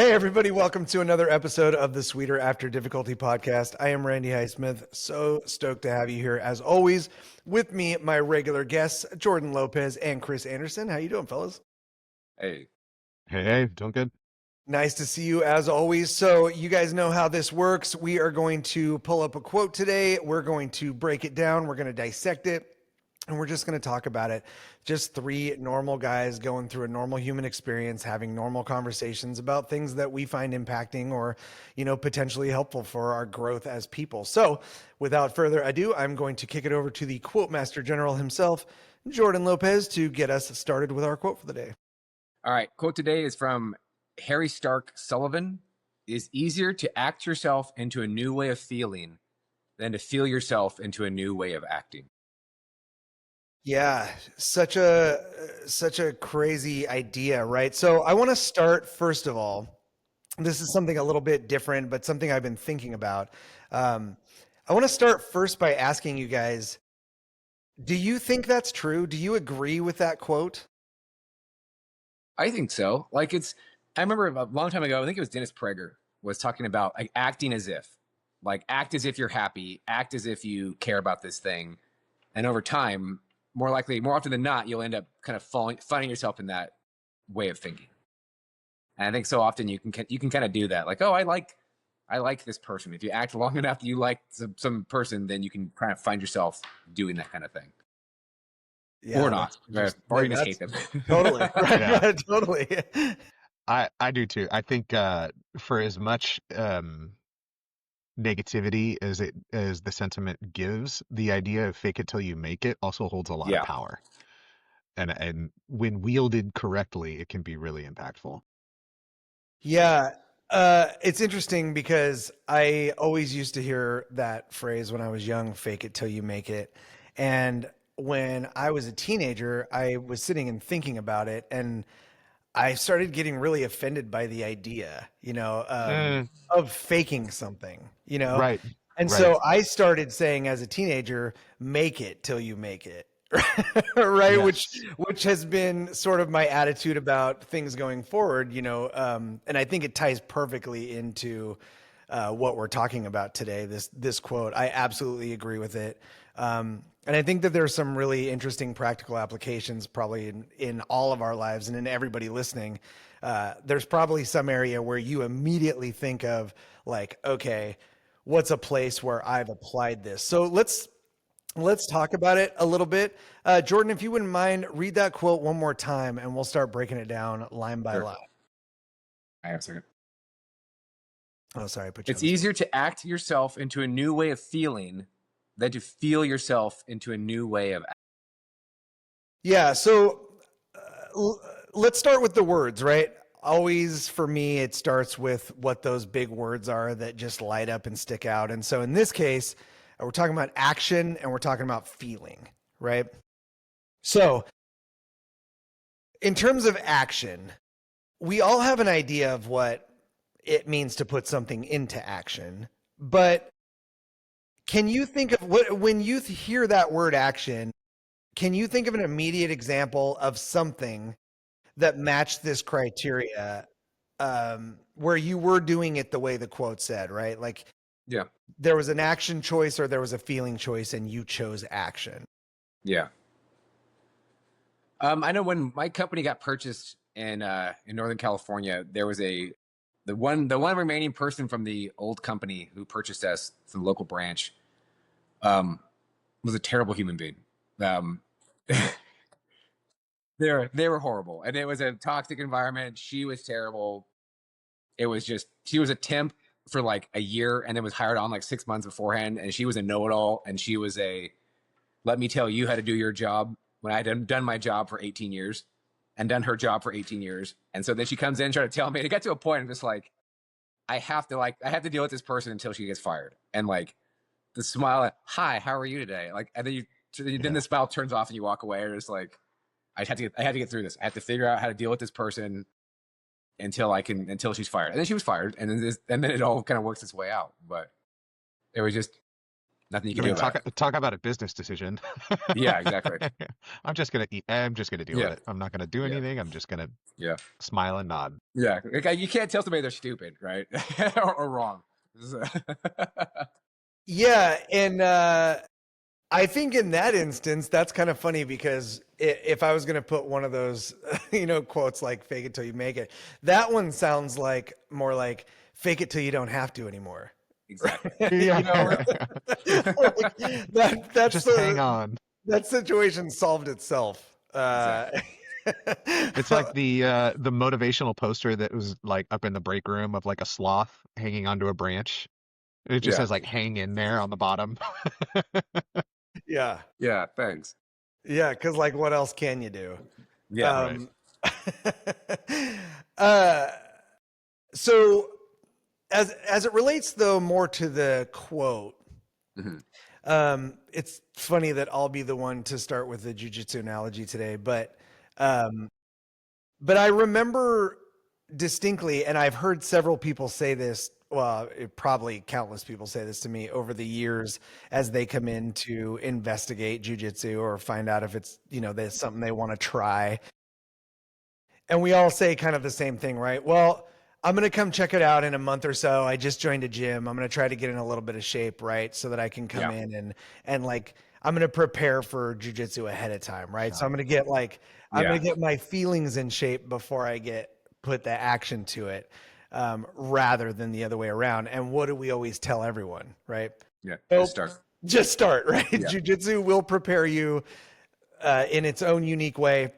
Hey, everybody, welcome to another episode of the Sweeter After Difficulty podcast. I am Randy Highsmith. So stoked to have you here. As always, with me, my regular guests, Jordan Lopez and Chris Anderson. How you doing, fellas? Hey, Hey, doing good. Nice to see you as always. So you guys know how this works. We are going to pull up a quote today. We're going to break it down. We're going to dissect it. And we're just going to talk about it. Just three normal guys going through a normal human experience, having normal conversations about things that we find impacting or, potentially helpful for our growth as people. So without further ado, I'm going to kick it over to the quote master general himself, Jordan Lopez, to get us started with our quote for the day. all right. Quote today is from Harry Stark Sullivan. It is easier to act yourself into a new way of feeling than to feel yourself into a new way of acting. Yeah, such a crazy idea, right? So I want to start first of all. This is something a little bit different, but something I've been thinking about. I want to start first by asking you guys, do you think that's true? Do you agree with that quote? I think so. I remember a long time ago, I think it was Dennis Prager was talking about like acting as if, like act as if you're happy, act as if you care about this thing. And over time, more often than not, you'll end up kind of finding yourself in that way of thinking. And I think so often you can kind of do that. Like, oh, I like this person. If you act long enough that you like some person, then you can kind of find yourself doing that kind of thing. Yeah, Or not. Or you just hate them. Totally. Right. Yeah. Totally. I do too. I think for as much negativity as the sentiment gives, the idea of fake it till you make it also holds a lot Yeah. of power. And when wielded correctly, it can be really impactful. Yeah. It's interesting because I always used to hear that phrase when I was young, fake it till you make it. And when I was a teenager, I was sitting and thinking about it, and I started getting really offended by the idea, of faking something, Right. And Right. so I started saying as a teenager, make it till you make it. Right. Yes. Which has been sort of my attitude about things going forward, and I think it ties perfectly into what we're talking about today. This quote, I absolutely agree with it. And I think that there's some really interesting practical applications probably in all of our lives and in everybody listening. There's probably some area where you immediately think of like, okay, what's a place where I've applied this? So let's talk about it a little bit. Jordan, if you wouldn't mind, read that quote one more time and we'll start breaking it down line by Sure. line. I have a second. Oh, sorry. I put you It's on the spot. easier to act yourself into a new way of feeling than to feel yourself into a new way of acting. Yeah. So let's start with the words, right? Always for me, it starts with what those big words are that just light up and stick out. And so in this case, we're talking about action and we're talking about feeling, right? So in terms of action, we all have an idea of what it means to put something into action, but can you think of what when you hear that word action, can you think of an immediate example of something that matched this criteria, where you were doing it the way the quote said, right? Like Yeah. there was an action choice or there was a feeling choice and you chose action. Yeah. I know when my company got purchased in Northern California, there was the one remaining person from the old company who purchased us from the local branch, was a terrible human being. Um, they were horrible, and it was a toxic environment. She was terrible. It was just she was a temp for like a year, and then was hired on like 6 months beforehand. And she was a know-it-all, and she was a let me tell you how to do your job when I had done my job for 18 years and done her job for 18 years. And so then she comes in trying to tell me, and it got to a point I'm just like, I have to deal with this person until she gets fired. And like the smile, hi, how are you today? Like, and then the smile turns off and you walk away. And it's like, I had to get through this. I have to figure out how to deal with this person until she's fired. And then she was fired. And then it all kind of works its way out. But it was just Nothing you I can mean, do about talk about a business decision. Yeah, exactly. I'm just gonna eat. I'm just gonna deal Yeah. with it. I'm not gonna do Yeah. anything. I'm just gonna Yeah. smile and nod. Yeah. Like, you can't tell somebody they're stupid, right? or wrong. Yeah, and I think in that instance, that's kind of funny because if I was going to put one of those, quotes like "fake it till you make it," that one sounds like more like "fake it till you don't have to anymore." Exactly. Yeah. Like, that's Just hang on. that situation solved itself. It's like the motivational poster that was like up in the break room of like a sloth hanging onto a branch. It just Yeah. says like "hang in there" on the bottom. Yeah, Yeah. Thanks. yeah, because like, what else can you do? Yeah. uh, so as it relates though more to the quote, it's funny that I'll be the one to start with the jujitsu analogy today, but I remember distinctly, and I've heard several people say this. Well, probably countless people say this to me over the years as they come in to investigate jujitsu or find out if it's, there's something they want to try. And we all say kind of the same thing, right? Well, I'm going to come check it out in a month or so. I just joined a gym. I'm going to try to get in a little bit of shape, right? So that I can come in and like, I'm going to prepare for jujitsu ahead of time, right? So I'm going to get I'm going to get my feelings in shape before I put the action to it, rather than the other way around. And what do we always tell everyone, right? Yeah. Nope. Just start, right? Yeah. Jiu-jitsu will prepare you in its own unique way.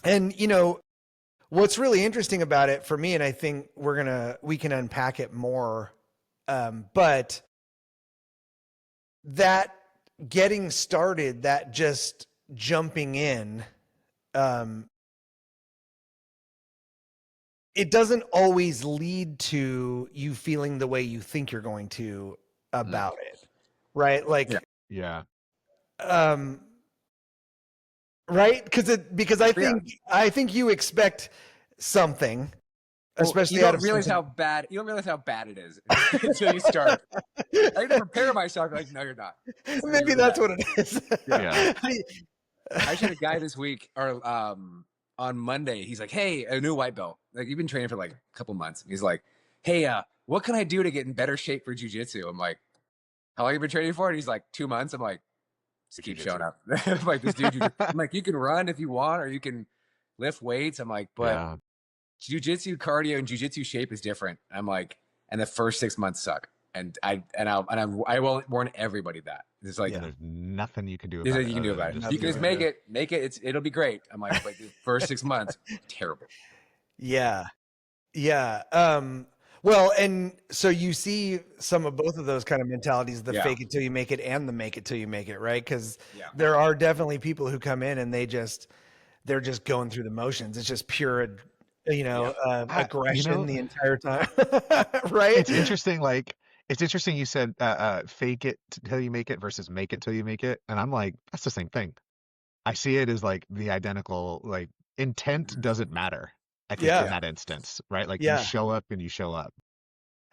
And, what's really interesting about it for me, and I think we can unpack it more, but that getting started, that just jumping in, it doesn't always lead to you feeling the way you think you're going to about it, right? Like, Yeah. right? Because I think you expect something, especially you don't out of realize how bad it is until you start. I had to prepare myself. Like, no, you're not. Maybe that's what it is. Yeah. I had a guy this week or on Monday. He's like, "Hey, a new white belt. Like, you've been training for like a couple months." He's like, "Hey, what can I do to get in better shape for jujitsu?" I'm like, "How long have you been training for?" And he's like, 2 months. I'm like, "Just keep showing up." I'm like, "This dude." I'm like, "You can run if you want, or you can lift weights." I'm like, "But jujitsu cardio and jujitsu shape is different." I'm like, and the first 6 months suck. And I will warn everybody that it's like there's nothing you can do about it. You can do about it. You can just make it. It'll be great. I'm like, but the first 6 months, terrible. Yeah. Yeah. Well, and so you see some of both of those kind of mentalities, the fake it till you make it and the make it till you make it, right? Because there are definitely people who come in and they're just going through the motions. It's just pure, aggression the entire time. Right. It's interesting. It's interesting you said fake it till you make it versus make it till you make it. And I'm like, that's the same thing. I see it as like the identical, like intent doesn't matter. I think in that instance, right? Like you show up and you show up.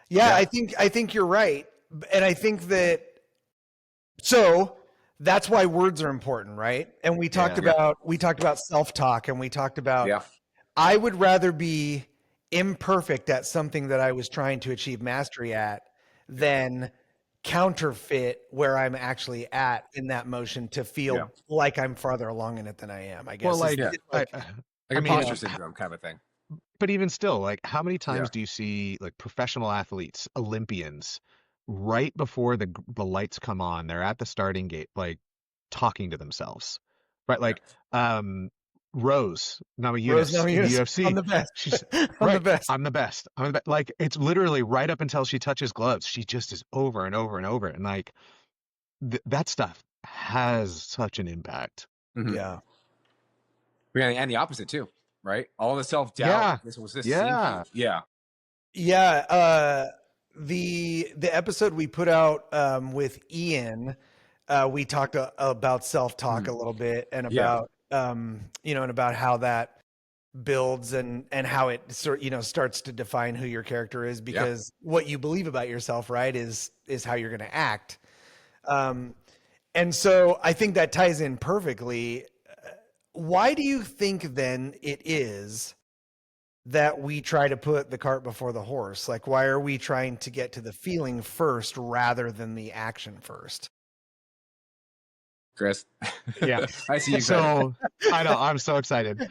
Yeah, I think you're right. And I think that, so that's why words are important, right? And we talked about self-talk, and we talked about, I would rather be imperfect at something that I was trying to achieve mastery at than counterfeit where I'm actually at in that motion to feel like I'm farther along in it than I am, I guess. Well, imposter syndrome kind of thing. But even still, like, how many times do you see like professional athletes, Olympians, right before the lights come on, they're at the starting gate, like talking to themselves, right? Like, Rose Namajunas in the UFC. I'm the best. She's I'm the best. I'm the best. I'm the best. Like, it's literally right up until she touches gloves. She just is over and over and over. And like, that stuff has such an impact. Mm-hmm. Yeah. And the opposite too, right? All the self-doubt. Yeah. The episode we put out with Ian, we talked about self-talk a little bit and about and about how that builds and how it starts to define who your character is, because what you believe about yourself, right, is how you're going to act. Um, and so I think that ties in perfectly. Why do you think then it is that we try to put the cart before the horse? Like, why are we trying to get to the feeling first rather than the action first? Chris. Yeah. I see you excited. So I know I'm so excited.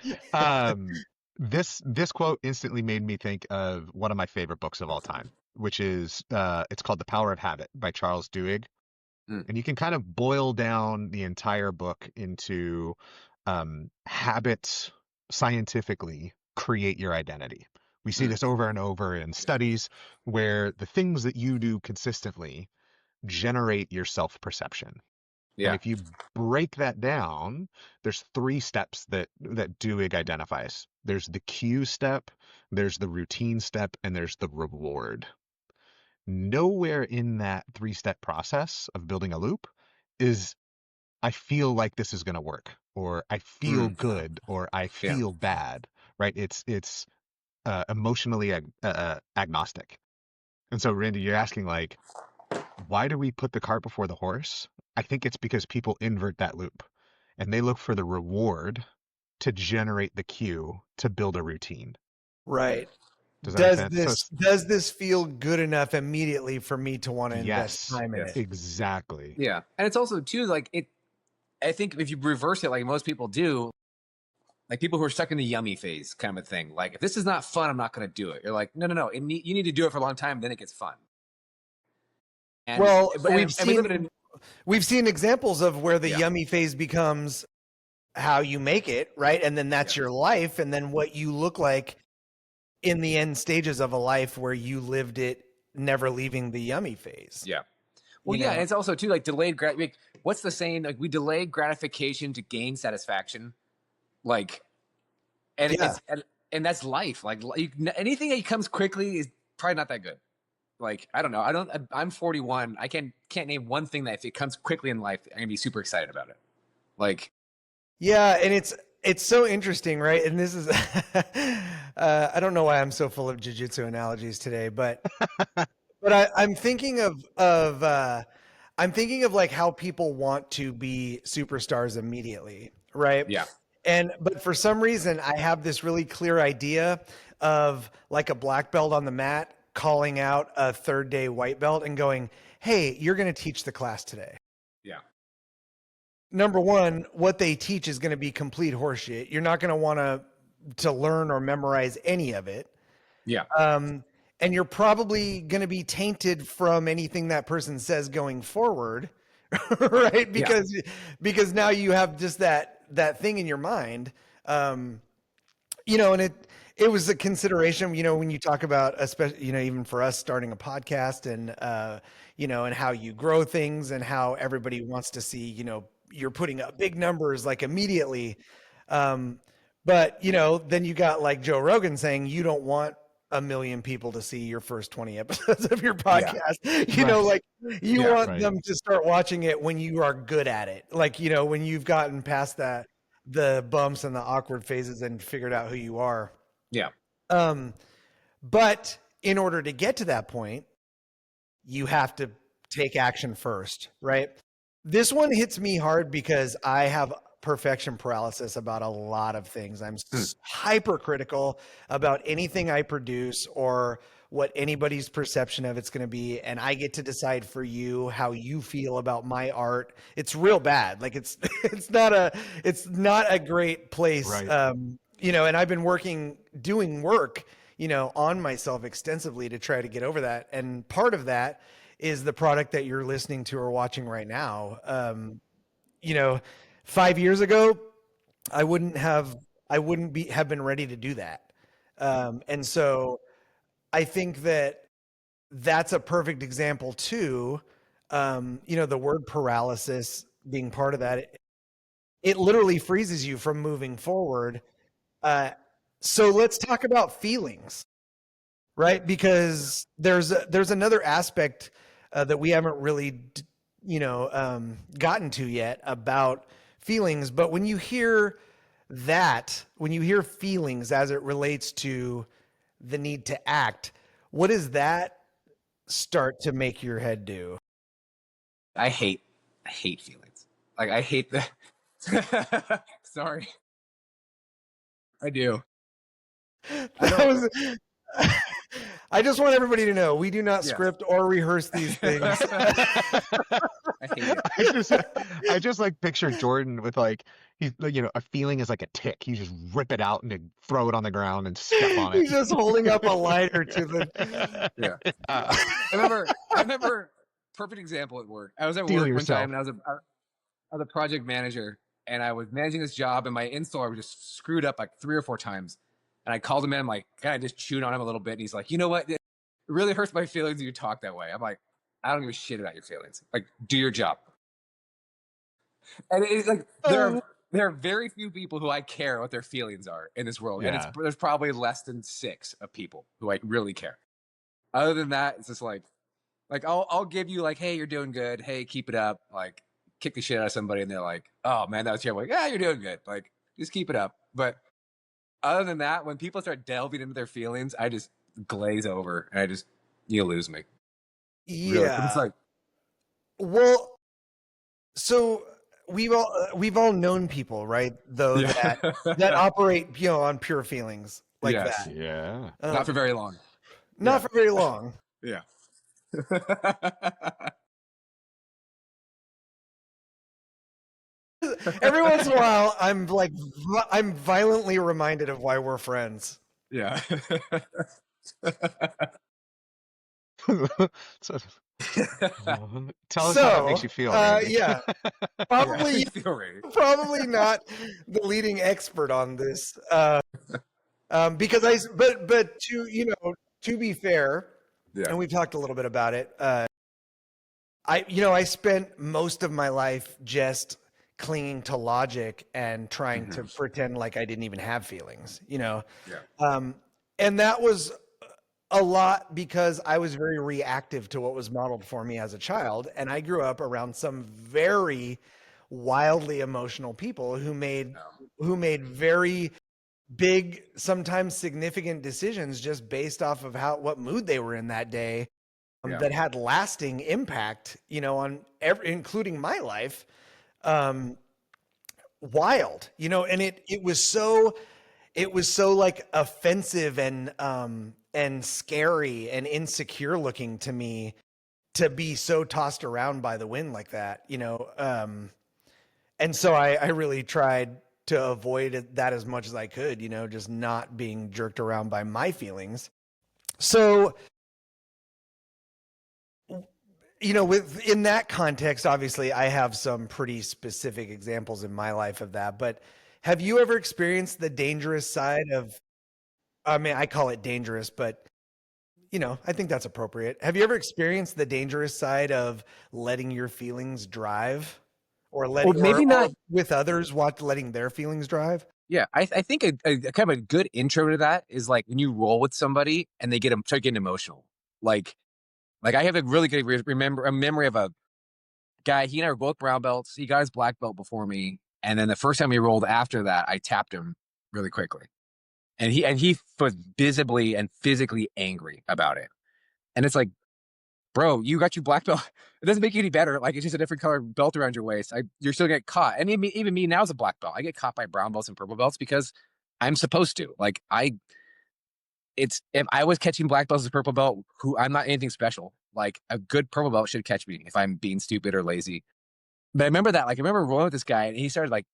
This quote instantly made me think of one of my favorite books of all time, which is it's called The Power of Habit by Charles Duhigg. Mm. And you can kind of boil down the entire book into habits scientifically create your identity. We see this over and over in studies where the things that you do consistently generate your self-perception. And Yeah. if you break that down, there's 3 steps that Duhigg identifies. There's the cue step, there's the routine step, and there's the reward. Nowhere in that 3-step process of building a loop is I feel like this is going to work, or I feel good, or I Yeah. feel bad, right? It's emotionally agnostic. And so, Randy, you're asking like, why do we put the cart before the horse? I think it's because people invert that loop and they look for the reward to generate the cue to build a routine. Right. Does that make sense? So Does this feel good enough immediately for me to want to invest yes, time in Yes. it? exactly. Yeah. And it's also too like it. I think if you reverse it, like most people do, like people who are stuck in the yummy phase kind of a thing. Like if this is not fun, I'm not going to do it. You're like, no. You need to do it for a long time, then it gets fun. And Well, but, and we live in we've seen examples of where the Yeah. yummy phase becomes how you make it, right? And then that's Yeah. your life, and then what you look like in the end stages of a life where you lived it, never leaving the yummy phase. Yeah. Well, You yeah, know? and it's also too like delayed what's the saying? Like we delay gratification to gain satisfaction. Like, and Yeah. and that's life. Like anything that comes quickly is probably not that good. Like I don't know. I'm 41. I can't name one thing that if it comes quickly in life, I'm gonna be super excited about it. Like Yeah, and it's so interesting, right? And this is I don't know why I'm so full of jujitsu analogies today, but I'm thinking of I'm thinking of like how people want to be superstars immediately, right? Yeah. But for some reason I have this really clear idea of like a black belt on the mat calling out a 3rd day white belt and going, "Hey, you're going to teach the class today." Yeah. Number one, what they teach is going to be complete horseshit. You're not going to want to learn or memorize any of it. Yeah. And you're probably going to be tainted from anything that person says going forward, right? Because now you have just that thing in your mind, you know, and it was a consideration, you know, when you talk about, especially, you know, even for us starting a podcast and you know, and how you grow things and how everybody wants to see, you know, you're putting up big numbers like immediately. But you know, then you got like Joe Rogan saying you don't want 1 million people to see your first 20 episodes of your podcast. You know, like you want them to start watching it when you are good at it. Like, you know, when you've gotten past the bumps and the awkward phases and figured out who you are. Yeah. But in order to get to that point, you have to take action first, right? This one hits me hard because I have perfection paralysis about a lot of things. I'm hypercritical about anything I produce or what anybody's perception of it's going to be, and I get to decide for you how you feel about my art. It's real bad. Like it's not a great place. Right. You know, and I've been doing work, you know, on myself extensively to try to get over that. And part of that is the product that you're listening to or watching right now. You know, 5 years ago, I wouldn't have been ready to do that. And so I think that's a perfect example too. You know, the word paralysis being part of that, it literally freezes you from moving forward. So let's talk about feelings, right? Because there's another aspect that we haven't really, you know, gotten to yet about feelings. But when you hear feelings as it relates to the need to act, what does that start to make your head do? I hate feelings. Like I hate the. Sorry, I do. I That don't. was. I just want everybody to know we do not Yeah. script or rehearse these things. I hate it. I just like picture Jordan with like he's like, you know, a feeling is like a tick. You just rip it out and then throw it on the ground and step on it. He's just holding up a lighter to the. Yeah. Uh, I remember perfect example at work. I was at Steal work one yourself. time and I was a project manager and I was managing this job and my installer was just screwed up like 3 or 4 times. And I called him in, I'm like, kind of just chewed on him a little bit. And he's like, you know what? It really hurts my feelings when you talk that way. I'm like, I don't give a shit about your feelings. Like, do your job. And it's like there are very few people who I care what their feelings are in this world. And Yeah. there's probably less than 6 of people who I really care. Other than that, it's just like I'll give you like, hey, you're doing good. Hey, keep it up. Like, kick the shit out of somebody, and they're like, oh man, that was terrible. Like, yeah, you're doing good. Like, just keep it up. But other than that, when people start delving into their feelings, I just glaze over, and you lose me. Really. It's Yeah. like, Well, so we've all known people, right? Though yeah. that operate, you know, on pure feelings like Yes. that. Yeah. Not for very long. Not Yeah. for very long. Yeah. Every once in a while, I'm violently reminded of why we're friends. Yeah. So, tell us how that makes you feel. Randy. Yeah, probably Feel ready. probably not the leading expert on this, because but to be fair, Yeah. and we've talked a little bit about it. I spent most of my life just clinging to logic and trying to pretend like I didn't even have feelings, you know. Yeah. And that was a lot because I was very reactive to what was modeled for me as a child, and I grew up around some very wildly emotional people who made very big, sometimes significant decisions just based off of what mood they were in that day, Yeah. that had lasting impact, you know, on including my life. Wild, you know, and it was so like offensive and scary and insecure looking to me to be so tossed around by the wind like that, you know. And so I really tried to avoid that as much as I could, you know, just not being jerked around by my feelings. So, you know, in that context, obviously I have some pretty specific examples in my life of that, but have you ever experienced the dangerous side of, I mean, I call it dangerous, but you know, I think that's appropriate. Have you ever experienced the dangerous side of letting your feelings drive, or maybe not with others, letting their feelings drive? Yeah, I think a kind of a good intro to that is like when you roll with somebody and they start getting emotional. Like I have a really good memory of a guy. He and I were both brown belts. He got his black belt before me, and then the first time we rolled after that, I tapped him really quickly, and he was visibly and physically angry about it. And it's like, bro, you got your black belt. It doesn't make you any better. Like, it's just a different color belt around your waist. You're still getting caught. And even me now as a black belt, I get caught by brown belts and purple belts because I'm supposed to. Like, if I was catching black belts as a purple belt, I'm not anything special. Like, a good purple belt should catch me if I'm being stupid or lazy. But I remember that. Like, I remember rolling with this guy and he started like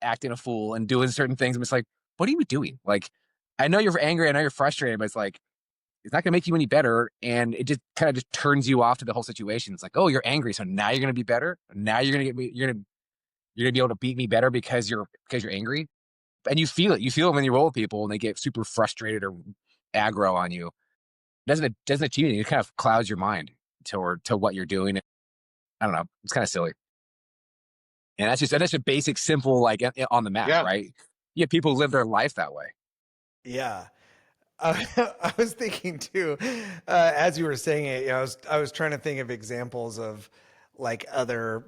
acting a fool and doing certain things. And it's like, what are you doing? Like, I know you're angry. I know you're frustrated, but it's like, it's not going to make you any better. And it just kind of just turns you off to the whole situation. It's like, oh, you're angry. So now you're going to be better. Now you're going to get me, you're going to be able to beat me better because you're angry. And you feel it. You feel it when you roll with people and they get super frustrated or aggro on you. It doesn't achieve anything. It kind of clouds your mind to what you're doing. I don't know. It's kind of silly. And that's a basic, simple, like on the map, right? Yeah. People live their life that way. Yeah. I was thinking too, as you were saying it, you know, I was trying to think of examples of like other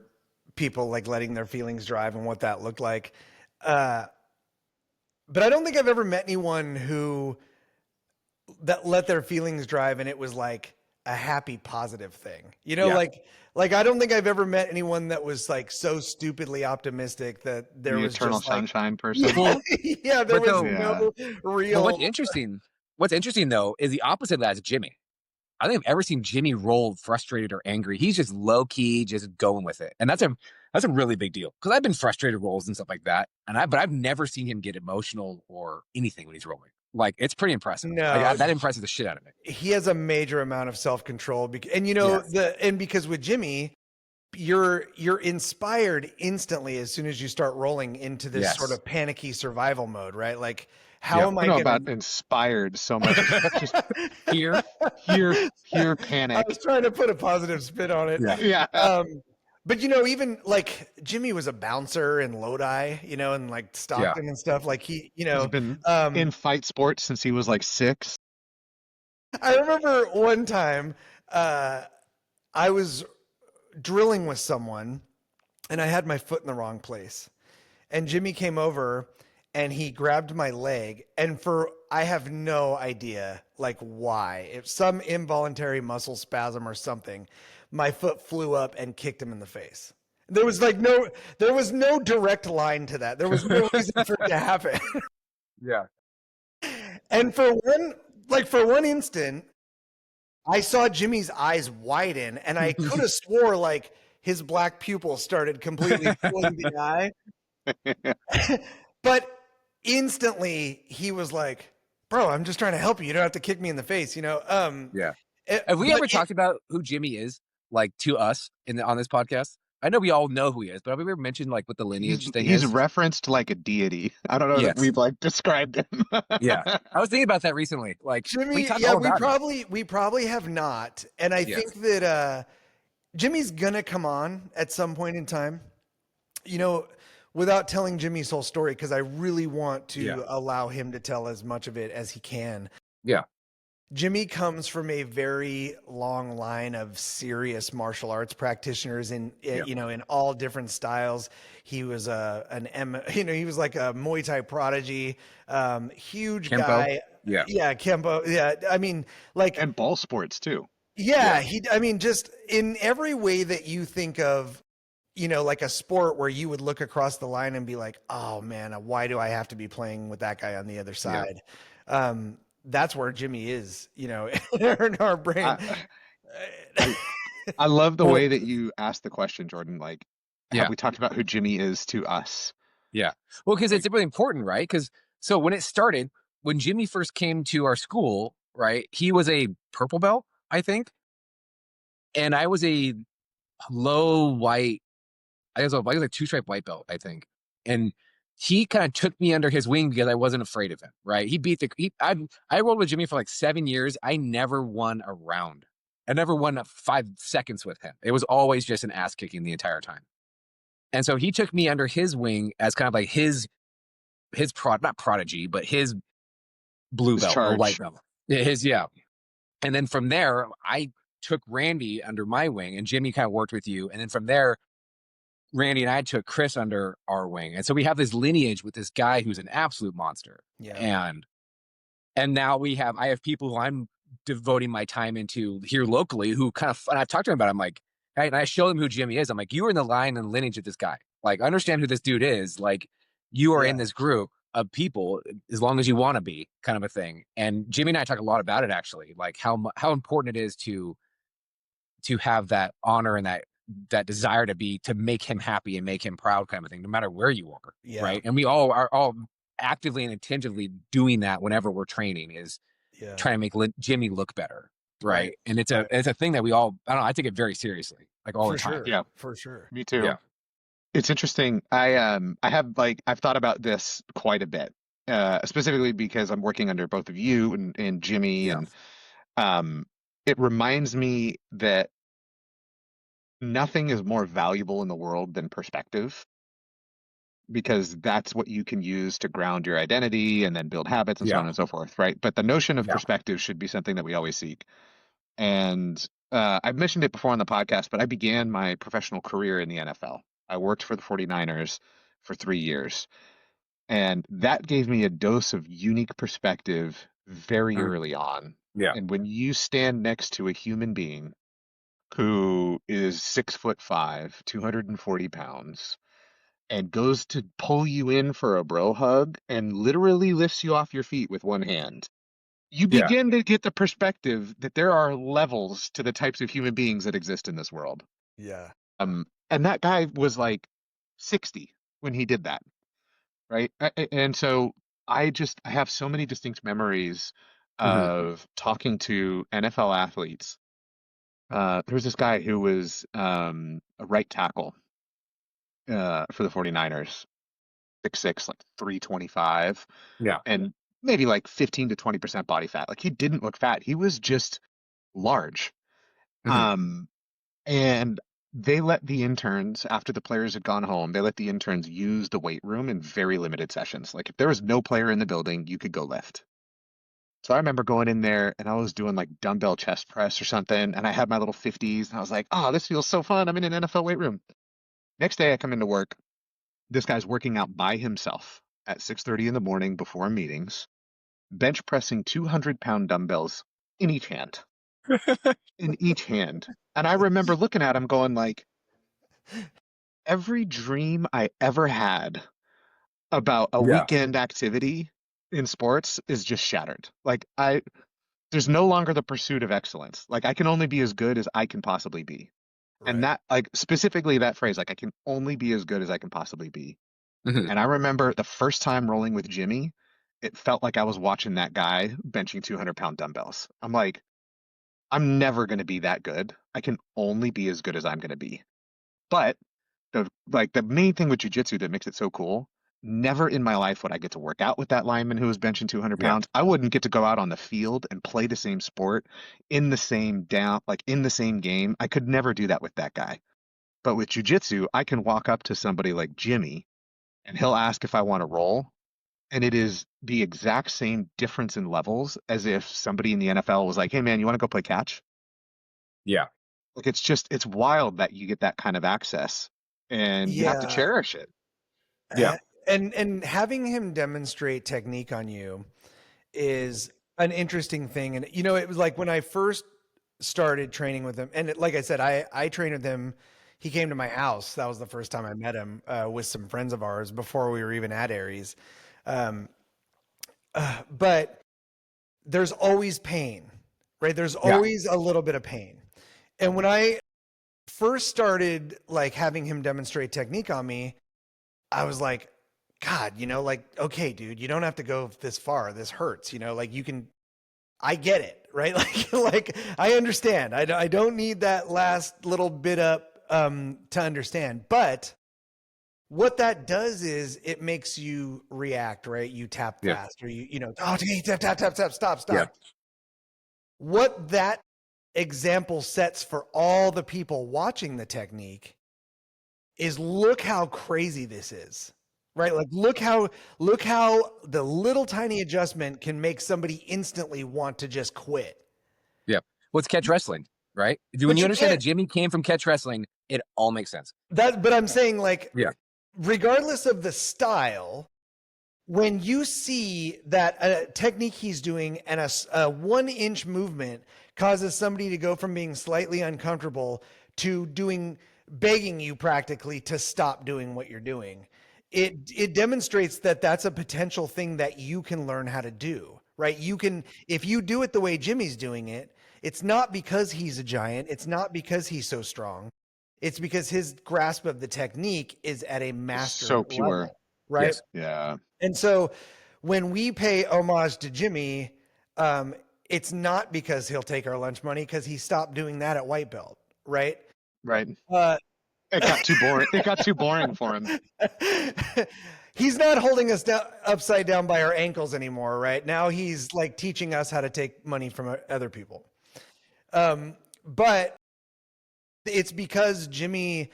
people like letting their feelings drive and what that looked like. But I don't think I've ever met anyone that let their feelings drive and it was like a happy, positive thing. You know, Yeah. like I don't think I've ever met anyone that was like so stupidly optimistic that there The was eternal just like, sunshine yeah, person. Well, yeah, there but was though, Yeah. no but real. what's interesting though is the opposite of that is Jimmy. I don't think I've ever seen Jimmy roll frustrated or angry. He's just low key, just going with it, and that's a really big deal because I've been frustrated rolls and stuff like that, but I've never seen him get emotional or anything when he's rolling. Like it's pretty impressive. No, That impresses the shit out of me. he has a major amount of self-control, and you know Yes. and because with Jimmy, you're inspired instantly as soon as you start rolling into this sort Yes. of panicky survival mode, right? Like, how Yeah. am I I don't know gonna? about inspired so much. Just Here. pure I panic. was trying to put a positive spin on it. Yeah. Yeah. But you know, even like Jimmy was a bouncer in Lodi, you know, and like Stockton and stuff. Like he, you He's know, been um, in fight sports since he was like 6. I remember one time I was drilling with someone and I had my foot in the wrong place. And Jimmy came over and he grabbed my leg. And for, I have no idea like why, if some involuntary muscle spasm or something, my foot flew up and kicked him in the face. There was like there was no direct line to that. There was no reason for it to happen. Yeah. And for one instant, I saw Jimmy's eyes widen, and I could have swore like his black pupil started completely filling the eye. But instantly he was like, "Bro, I'm just trying to help you. You don't have to kick me in the face." You know. Yeah. Have we ever talked about who Jimmy is, like to us on this podcast? I know we all know who he is, but have we ever mentioned like what the lineage thing He's is? referenced like a deity. I don't know that Yes. we've like described him. Yeah. I was thinking about that recently. Like Jimmy, talked yeah, all about him. we probably have not, and I Yes. think that Jimmy's gonna come on at some point in time. You know, without telling Jimmy's whole story, because I really want to allow him to tell as much of it as he can. Yeah. Jimmy comes from a very long line of serious martial arts practitioners you know, in all different styles. He was he was like a Muay Thai prodigy, huge Kempo? guy. Yeah. Yeah, Kempo. Yeah. I mean, like, And ball sports too. yeah, I mean, just in every way that you think of, you know, like a sport where you would look across the line and be like, oh man, why do I have to be playing with that guy on the other side? That's where Jimmy is, you know, in our brain. I love the way that you asked the question, Jordan. Like, Yeah. have we talked about who Jimmy is to us? Yeah. Well, because it's really important, right? Because so when it started, when Jimmy first came to our school, right, he was a purple belt, I think. And I was a low white, I was a 2-stripe white belt, I think. And he kind of took me under his wing because I wasn't afraid of him, right? I rolled with Jimmy for like 7 years. I never won a round. I never won 5 seconds with him. It was always just an ass kicking the entire time. And so he took me under his wing as kind of like his not prodigy, but his blue His belt charge. or white belt. Yeah. And then from there, I took Randy under my wing and Jimmy kind of worked with you. And then from there, Randy and I took Chris under our wing. And so we have this lineage with this guy who's an absolute monster. Yeah. And now I have people who I'm devoting my time into here locally who kind of, and I've talked to them about it. I'm like, and I show them who Jimmy is. I'm like, you are in the line and lineage of this guy. Like, understand who this dude is. Like, you are in this group of people as long as you want to be, kind of a thing. And Jimmy and I talk a lot about it, actually, like how important it is to have that honor and that desire to make him happy and make him proud, kind of a thing, no matter where you are. Yeah. Right. And we all are actively and intentionally doing that whenever we're training, is trying to make Jimmy look better. Right. And it's a thing that we all, I don't know, I take it very seriously, like all the time. Sure. Yeah, for sure. me too. Yeah. It's interesting. I've thought about this quite a bit, specifically because I'm working under both of you and Jimmy, Yeah. and it reminds me that nothing is more valuable in the world than perspective, because that's what you can use to ground your identity and then build habits and so on and so forth, right? But the notion of perspective should be something that we always seek. And I've mentioned it before on the podcast, but I began my professional career in the NFL. I worked for the 49ers for 3 years. And that gave me a dose of unique perspective very early on, Yeah. And when you stand next to a human being who is 6'5", 240 pounds, and goes to pull you in for a bro hug and literally lifts you off your feet with one hand, you Yeah. begin to get the perspective that there are levels to the types of human beings that exist in this world. Yeah. And that guy was like 60 when he did that, right? And so I have so many distinct memories Hmm. of talking to NFL athletes. There was this guy who was a right tackle for the 49ers, 6'6", like 325, Yeah. and maybe like 15 to 20% body fat. Like he didn't look fat. He was just large. Hmm. Um, and they let the interns, after the players had gone home, they let the interns use the weight room in very limited sessions. Like if there was no player in the building, you could go lift. So I remember going in there and I was doing like dumbbell chest press or something, and I had my little 50s, and I was like, oh, this feels so fun. I'm in an NFL weight room. Next day I come into work. This guy's working out by himself at 6:30 in the morning before meetings, bench pressing 200-pound dumbbells in each hand, in each hand. And I remember looking at him going like, every dream I ever had about a Yeah. weekend activity in sports is just shattered. There's no longer the pursuit of excellence. Like I can only be as good as I can possibly be. And Right. that, like specifically that phrase, like I can only be as good as I can possibly be. Hmm. And I remember the first time rolling with Jimmy, it felt like I was watching that guy benching 200-pound dumbbells. I'm like, I'm never going to be that good. I can only be as good as I'm going to be. But the main thing with jujitsu that makes it so cool, never in my life would I get to work out with that lineman who was benching 200 Yeah. pounds. I wouldn't get to go out on the field and play the same sport in the same in the same game. I could never do that with that guy. But with jujitsu, I can walk up to somebody like Jimmy and he'll ask if I want to roll. And it is the exact same difference in levels as if somebody in the NFL was like, hey man, you want to go play catch? Yeah. Like it's wild that you get that kind of access and you have to Yeah. cherish it. Yeah. And having him demonstrate technique on you is an interesting thing. And it was like when I first started training with him, and like I said, I trained with him. He came to my house. That was the first time I met him with some friends of ours before we were even at Aries. Um, but there's always pain, right? There's Yeah. always a little bit of pain. And when I first started like having him demonstrate technique on me, I was like, God, like, okay, dude, you don't have to go this far. This hurts, like you can, I get it, right? Like I understand. I don't need that last little bit up to understand. But what that does is it makes you react, right? You tap Yeah. fast or oh, okay, tap, tap, tap, tap, stop, Yeah. stop. What that example sets for all the people watching the technique is look how crazy this is, right? Like look how the little tiny adjustment can make somebody instantly want to just quit. Yeah. What's catch wrestling, right? When But you you understand that can't Jimmy came from catch wrestling, it all makes sense. but I'm saying like Yeah. regardless of the style, when you see that a technique he's doing and a 1-inch movement causes somebody to go from being slightly uncomfortable to begging you practically to stop doing what you're doing, it demonstrates that that's a potential thing that you can learn how to do, right? You can, if you do it the way Jimmy's doing it, it's not because he's a giant, it's not because he's so strong, it's because his grasp of the technique is at a master So pure. level, right? Yes. Yeah. And so when we pay homage to Jimmy, it's not because he'll take our lunch money, because he stopped doing that at white belt, right? Right. Uh, It got too boring. It got too boring for him. he's not holding us down upside down by our ankles anymore, right? Now he's like teaching us how to take money from other people. But it's because Jimmy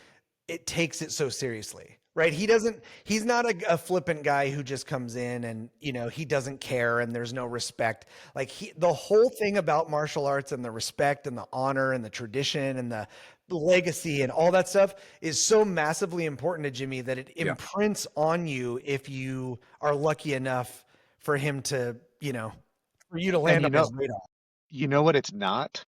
it takes it so seriously, right? He's not a flippant guy who just comes in and he doesn't care and there's no respect. Like the whole thing about martial arts and the respect and the honor and the tradition and the legacy and all that stuff is so massively important to Jimmy that it Yeah. imprints on you if you are lucky enough for him to for you to land you on know, his radar. you know what it's not?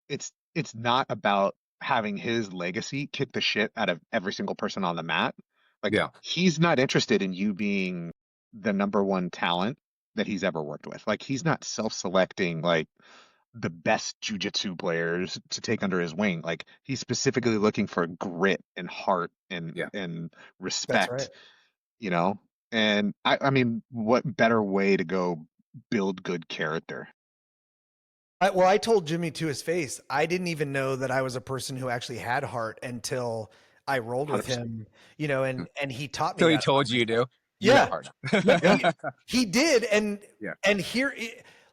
It's not about having his legacy kick the shit out of every single person on the mat. Like Yeah. he's not interested in you being the number one talent that he's ever worked with. Like he's not self-selecting like the best jujitsu players to take under his wing. Like he's specifically looking for grit and heart Yeah. and That's right. respect, you know? And I mean, what better way to go build good character? Well, I told Jimmy to his face, I didn't even know that I was a person who actually had heart until I rolled with 100%. him, you know, and he taught me So he that. told you to. You Yeah. have heart. Yeah, he did, and Yeah. and here,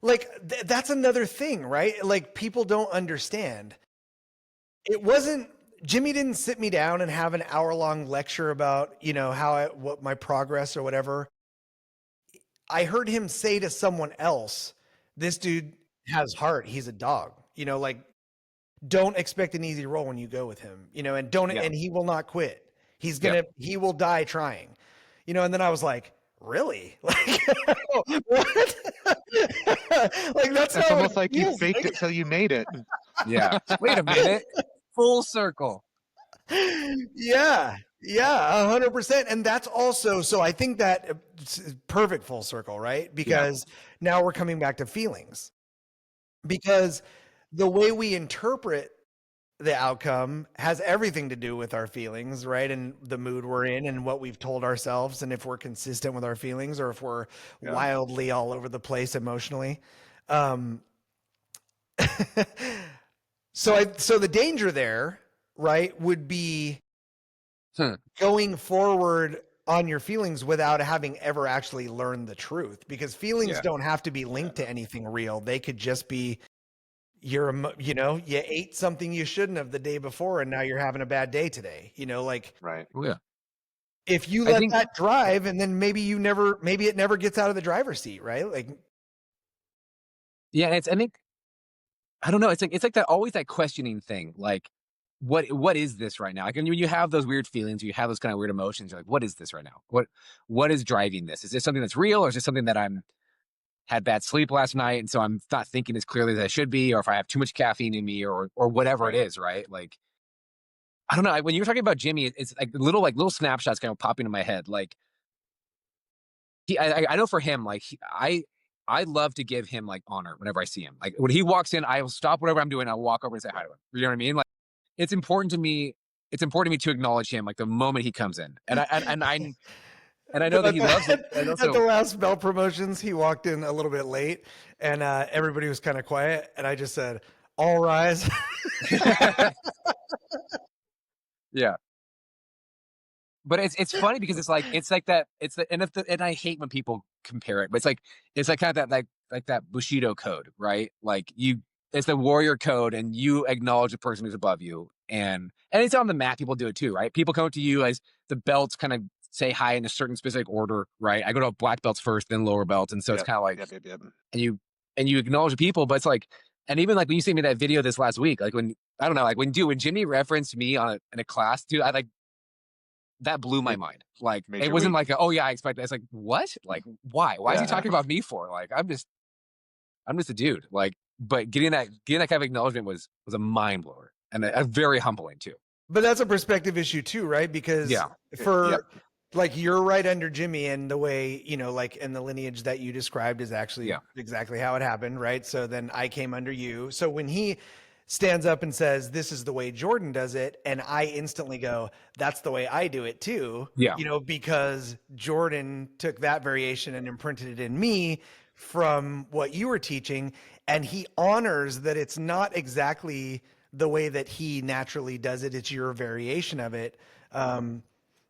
like that's another thing, right? Like people don't understand. It wasn't Jimmy didn't sit me down and have an hour-long lecture about, you know, what my progress or whatever. I heard him say to someone else, "This dude has heart. He's a dog." You know, like don't expect an easy roll when you go with him, you know, and don't Yeah. and he will not quit. He will die trying. You know, and then I was like, "Really?" Like what? Like that's It's not what almost it like you feels faked like. it till you made it. Yeah. Wait a minute. Full circle. Yeah. Yeah, 100%. And that's also, so I think that it's perfect full circle, right? Because now we're coming back to feelings. Because the way we interpret the outcome has everything to do with our feelings, right? And the mood we're in and what we've told ourselves, and if we're consistent with our feelings or if we're Yeah. wildly all over the place emotionally. Um, so the danger there, right, would be going forward on your feelings without having ever actually learned the truth, because feelings Yeah. don't have to be linked to anything real. They could just be you ate something you shouldn't have the day before and now you're having a bad day today. You know, like Right. Oh, yeah. if you I let think- that drive and then maybe it never gets out of the driver's seat, right? Like Yeah, I think I don't know. It's like that always that questioning thing. Like, what is this right now? Like when you have those weird feelings, you have those kind of weird emotions. You're like, what is this right now? What is driving this? Is this something that's real, or is this something that I'm had bad sleep last night, and so I'm not thinking as clearly as I should be, or if I have too much caffeine in me, or whatever it is, right? Like, I don't know. When you were talking about Jimmy, it's like little snapshots kind of popping in my head. Like, I know for him, like I love to give him like honor whenever I see him. Like when he walks in, I will stop whatever I'm doing. I'll walk over and say hi to him. You know what I mean? Like it's important to me. It's important to me to acknowledge him like the moment he comes in. And I know that he loves it. And At the also, last Bell Promotions, he walked in a little bit late, and everybody was kind of quiet, and I just said, "All rise." yeah. But it's funny because it's like that. And I hate when people compare it, but it's like kind of that like that Bushido code, right? Like it's the warrior code, and you acknowledge the person who's above you, and it's on the mat. People do it too, right? People come to you as the belts kind of say hi in a certain specific order, right? I go to black belts first, then lower belts, and so it's kind of like, Yep. and you acknowledge the people, but it's like, and even like when you sent me that video this last week, like when I don't know, like when Jimmy referenced me in a class, dude, I like. That blew my mind. Like made it your wasn't week. like, oh yeah, I expect that. It's like, what? Like, why? Why is he Yeah. talking about me for? Like, I'm just a dude. Like, but getting that kind of acknowledgement was a mind blower and a very humbling too. But that's a perspective issue too, right? Because Yeah. like you're right under Jimmy, and the way, you know, like in the lineage that you described is actually exactly how it happened, right? So then I came under you. So when he stands up and says, "This is the way Jordan does it," and I instantly go, "That's the way I do it too." Yeah. You know, because Jordan took that variation and imprinted it in me from what you were teaching, and he honors that it's not exactly the way that he naturally does it. It's your variation of it.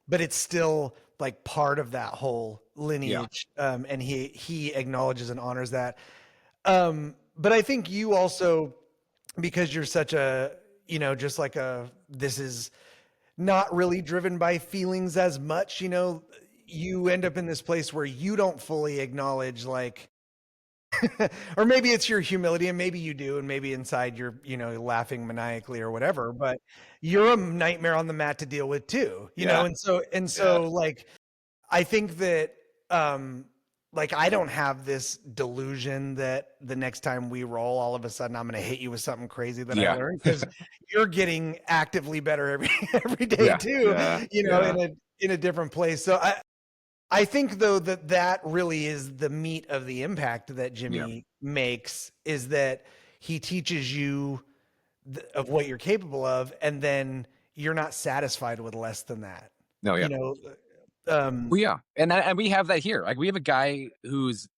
But it's still like part of that whole lineage. And he acknowledges and honors that. But I think you also, because you're such a, you know, just like this is not really driven by feelings as much, you know, you end up in this place where you don't fully acknowledge, like, or maybe it's your humility, and maybe you do, and maybe inside you're, you know, laughing maniacally or whatever, but you're a nightmare on the mat to deal with too, you know? And so like, I think that, like I don't have this delusion that the next time we roll, all of a sudden I'm going to hit you with something crazy that I Yeah. learned, because you're getting actively better every day Yeah. too, Yeah. you know, Yeah. in a different place. So I think though that really is the meat of the impact that Jimmy makes, is that he teaches you of what you're capable of, and then you're not satisfied with less than that. No, yeah. You know, Well, yeah. And we have that here. Like we have a guy who's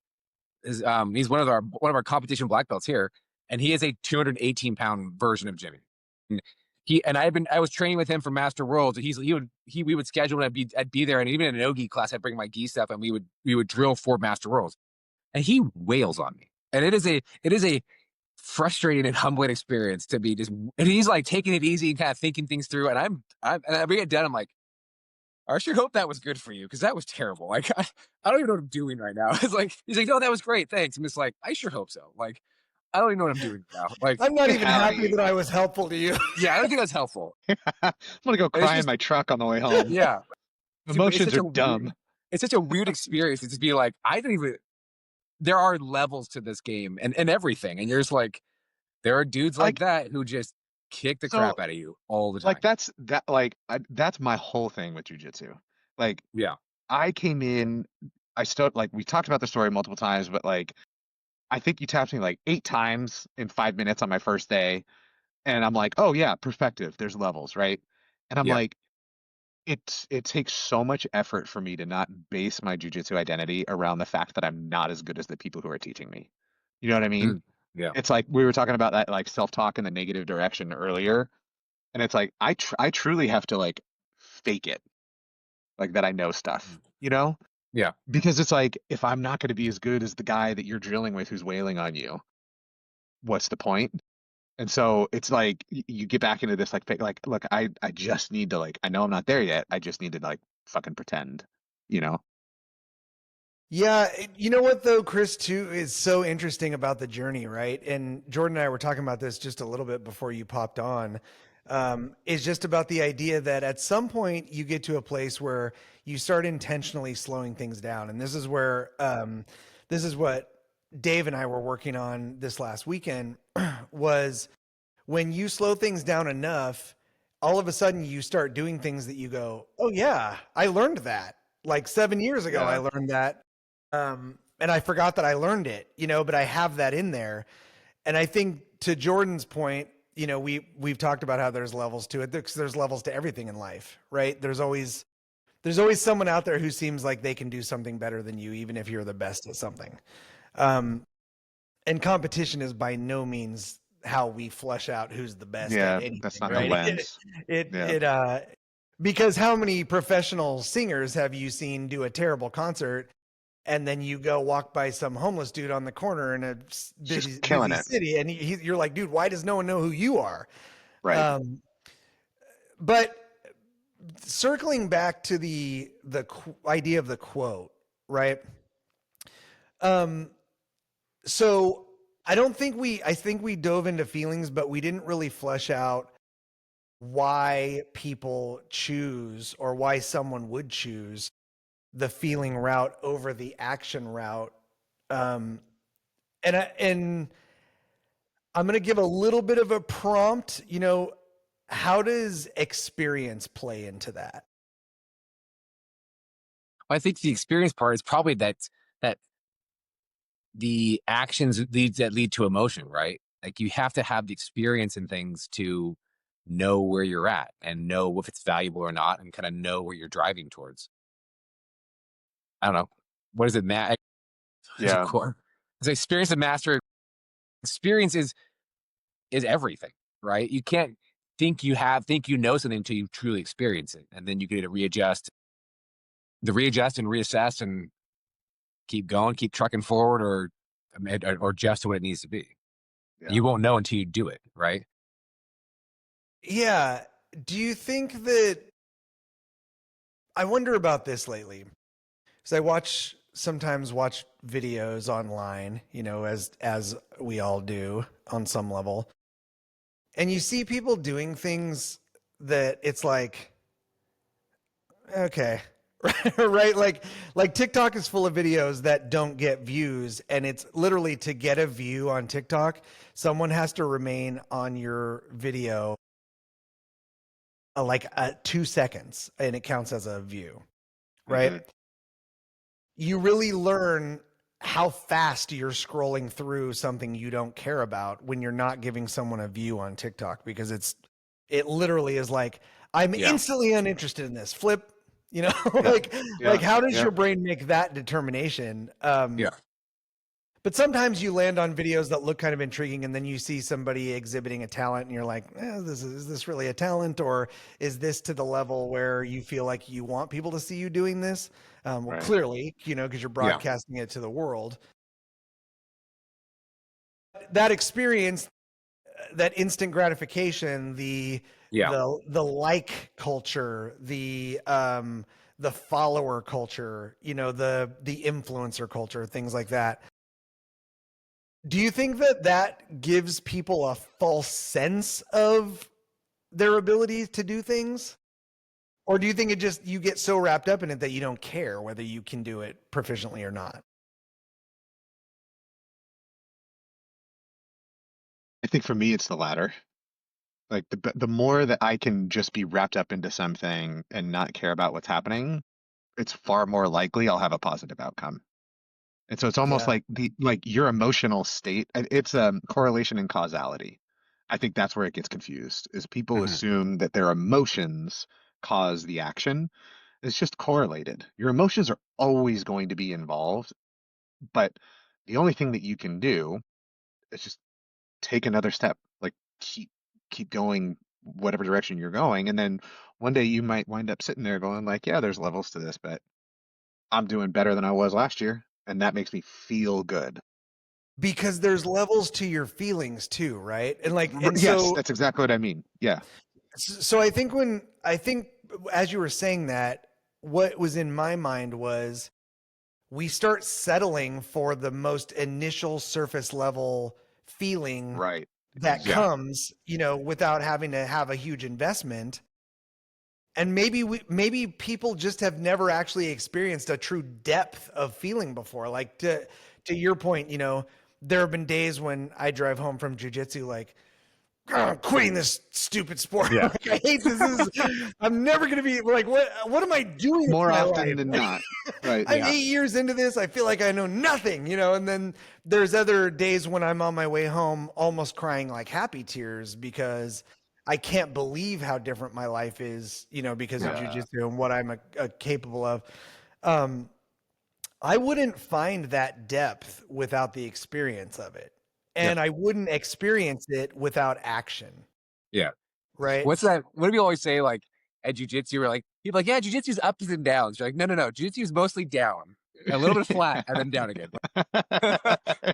he's one of our competition black belts here, and he is a 218-pound version of Jimmy. And I was training with him for Master Worlds. We would schedule, and I'd be there, and even in an Ogi class, I'd bring my gi stuff, and we would drill for Master Worlds, and he wails on me, and it is a frustrating and humbling experience to be just, and he's like taking it easy and kind of thinking things through, and and we get done, I'm like, I sure hope that was good for you, because that was terrible. Like I don't even know what I'm doing right now. It's like he's like, no, that was great, thanks. I'm just like, I sure hope so. Like I don't even know what I'm doing now. Like I'm not even happy Howdy. that I was helpful to you. yeah, I don't think that's helpful. I'm gonna go And it's cry in just my truck on the way home. yeah, Emotions are dumb. It's such a weird experience to just be like, I don't even. There are levels to this game and everything, and you're just like, there are dudes like that who just kick the So, crap out of you all the time. like that's my whole thing with jujitsu. Like Yeah, I came in, I still like we talked about the story multiple times, but like I think you tapped me like 8 times in 5 minutes on my first day, and I'm like, oh yeah, perspective. There's levels, right? And I'm yeah, like, it takes so much effort for me to not base my jujitsu identity around the fact that I'm not as good as the people who are teaching me. You know what I mean? mm, yeah. It's like we were talking about that like self-talk in the negative direction earlier, and it's like I truly have to like fake it, like that I know stuff, Mm. you know? Yeah. Because it's like if I'm not going to be as good as the guy that you're drilling with who's wailing on you, what's the point? And so it's like you get back into this like like look, I just need to like I know I'm not there yet. I just need to like fucking pretend, you know? Yeah, you know what though, Chris, too, is so interesting about the journey, right? And Jordan and I were talking about this just a little bit before you popped on. Is just about the idea that at some point you get to a place where you start intentionally slowing things down, and this is where this is what Dave and I were working on this last weekend. Was when you slow things down enough, all of a sudden you start doing things that you go, oh yeah, I learned that. Like 7 years ago, I Yeah. learned that. And I forgot that I learned it, you know, but I have that in there. And I think to Jordan's point, you know, we've talked about how there's levels to it, because there's levels to everything in life, right? There's always someone out there who seems like they can do something better than you, even if you're the best at something. And competition is by no means how we flesh out who's the best at Yeah, anything, that's not the right? lens. Yeah. Because how many professional singers have you seen do a terrible concert, and then you go walk by some homeless dude on the corner in a Just killing busy it. city, and you're like, dude, why does no one know who you are? Right. But circling back to the idea of the quote, right? So I think we dove into feelings, but we didn't really flesh out why people choose, or why someone would choose the feeling route over the action route. And I'm going to give a little bit of a prompt, you know, how does experience play into that? I think the experience part is probably that the actions lead to emotion, right? Like you have to have the experience in things to know where you're at and know if it's valuable or not, and kind of know where you're driving towards. I don't know. What is it, Matt? There's a Yeah. quote. It's experience of master. Experience is everything, right? You can't think you know something until you truly experience it, and then you get to readjust and reassess and keep going, keep trucking forward, or adjust to what it needs to be. Yeah. You won't know until you do it, right? Yeah. Do you think that, I wonder about this lately, because sometimes watch videos online, you know, as we all do on some level. And you see people doing things that it's like, okay, right? Like TikTok is full of videos that don't get views, and it's literally to get a view on TikTok, someone has to remain on your video like 2 seconds, and it counts as a view, right? Mhm. You really learn how fast you're scrolling through something you don't care about when you're not giving someone a view on TikTok, because it literally is like, I'm Yeah. instantly uninterested in this. Flip, you know, Yeah. like Yeah. like how does Yeah. your brain make that determination? Yeah. But sometimes you land on videos that look kind of intriguing, and then you see somebody exhibiting a talent, and you're like, is this really a talent, or is this to the level where you feel like you want people to see you doing this? Well, Right. clearly, you know, because you're Yeah. broadcasting it to the world. That experience, that instant gratification, Yeah. the like culture, the follower culture, you know, the influencer culture, things like that. Do you think that that gives people a false sense of their ability to do things? Or do you think it just, you get so wrapped up in it that you don't care whether you can do it proficiently or not? I think for me, it's the latter. Like the more that I can just be wrapped up into something and not care about what's happening, it's far more likely I'll have a positive outcome. And so it's almost Yeah. like like your emotional state. It's correlation and causality. I think that's where it gets confused. Is people Mhm. assume that their emotions cause the action. It's just correlated. Your emotions are always going to be involved, but the only thing that you can do is just take another step. Like keep going whatever direction you're going, and then one day you might wind up sitting there going like, yeah, there's levels to this, but I'm doing better than I was last year, and that makes me feel good. Because there's levels to your feelings too, right? And like, and Yes, so, that's exactly what I mean. Yeah. so I think as you were saying that, what was in my mind was, we start settling for the most initial surface level feeling Right. that Yeah. comes, you know, without having to have a huge investment. And maybe people just have never actually experienced a true depth of feeling before. Like, to your point, you know, there have been days when I drive home from jujitsu like, "God, I'm quitting this stupid sport. Yeah. Like, I hate this. I'm never gonna be like, what am I doing with More my often life? than not. Right. I'm Yeah. 8 years into this. I feel like I know nothing, you know. And then there's other days when I'm on my way home, almost crying like happy tears, because I can't believe how different my life is, you know, because of Yeah. jujitsu and what I'm capable of. Um, I wouldn't find that depth without the experience of it, Yeah. and I wouldn't experience it without action, Yeah. right? What's that? What do we always say? Like at jujitsu, we're like, people are like, yeah, jujitsu's ups and downs. You're like, no. Jujitsu is mostly down, a little bit flat, and then down again.